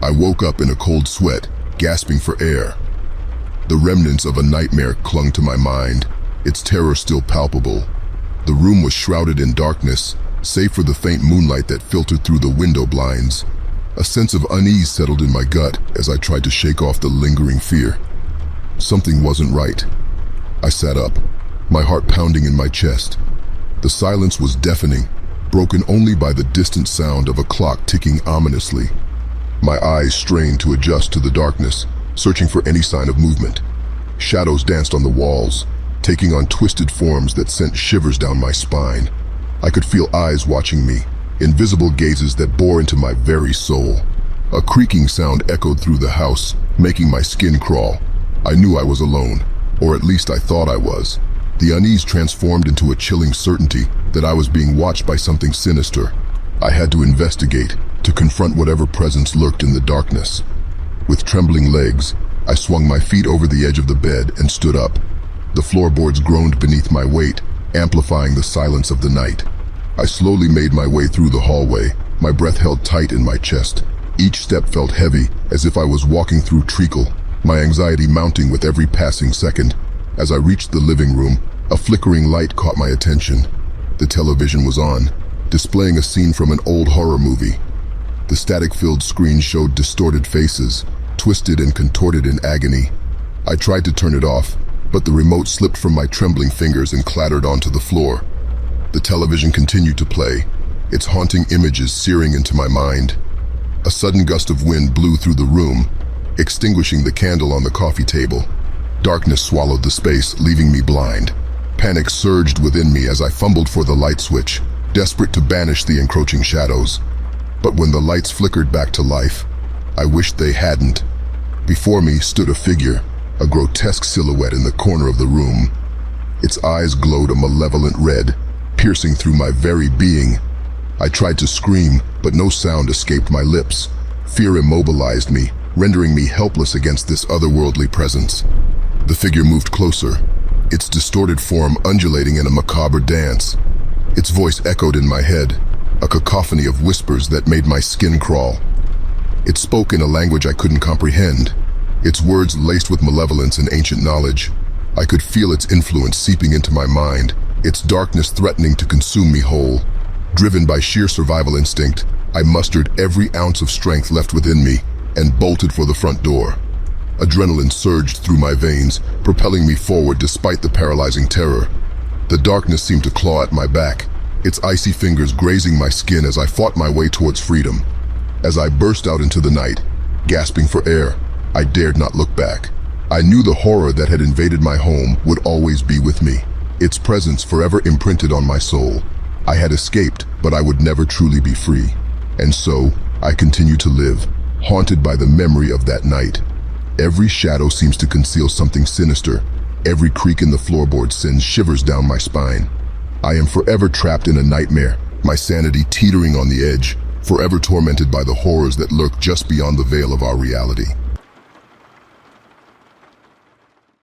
I woke up in a cold sweat, gasping for air. The remnants of a nightmare clung to my mind, its terror still palpable. The room was shrouded in darkness, save for the faint moonlight that filtered through the window blinds. A sense of unease settled in my gut as I tried to shake off the lingering fear. Something wasn't right. I sat up, my heart pounding in my chest. The silence was deafening, broken only by the distant sound of a clock ticking ominously. My eyes strained to adjust to the darkness, searching for any sign of movement. Shadows danced on the walls, taking on twisted forms that sent shivers down my spine. I could feel eyes watching me, invisible gazes that bore into my very soul. A creaking sound echoed through the house, making my skin crawl. I knew I was alone, or at least I thought I was. The unease transformed into a chilling certainty that I was being watched by something sinister. I had to investigate, to confront whatever presence lurked in the darkness. With trembling legs, I swung my feet over the edge of the bed and stood up. The floorboards groaned beneath my weight, amplifying the silence of the night. I slowly made my way through the hallway, my breath held tight in my chest. Each step felt heavy, as if I was walking through treacle, my anxiety mounting with every passing second. As I reached the living room, a flickering light caught my attention. The television was on, displaying a scene from an old horror movie. The static-filled screen showed distorted faces, twisted and contorted in agony. I tried to turn it off, but the remote slipped from my trembling fingers and clattered onto the floor. The television continued to play, its haunting images searing into my mind. A sudden gust of wind blew through the room, extinguishing the candle on the coffee table. Darkness swallowed the space, leaving me blind. Panic surged within me as I fumbled for the light switch, desperate to banish the encroaching shadows. But when the lights flickered back to life, I wished they hadn't. Before me stood a figure, a grotesque silhouette in the corner of the room. Its eyes glowed a malevolent red, piercing through my very being. I tried to scream, but no sound escaped my lips. Fear immobilized me, rendering me helpless against this otherworldly presence. The figure moved closer, its distorted form undulating in a macabre dance. Its voice echoed in my head, a cacophony of whispers that made my skin crawl. It spoke in a language I couldn't comprehend, its words laced with malevolence and ancient knowledge. I could feel its influence seeping into my mind, its darkness threatening to consume me whole. Driven by sheer survival instinct, I mustered every ounce of strength left within me and bolted for the front door. Adrenaline surged through my veins, propelling me forward despite the paralyzing terror. The darkness seemed to claw at my back, its icy fingers grazing my skin as I fought my way towards freedom. As I burst out into the night, gasping for air, I dared not look back. I knew the horror that had invaded my home would always be with me, its presence forever imprinted on my soul. I had escaped, but I would never truly be free. And so, I continued to live, haunted by the memory of that night. Every shadow seems to conceal something sinister. Every creak in the floorboard sends shivers down my spine. I am forever trapped in a nightmare, my sanity teetering on the edge, forever tormented by the horrors that lurk just beyond the veil of our reality.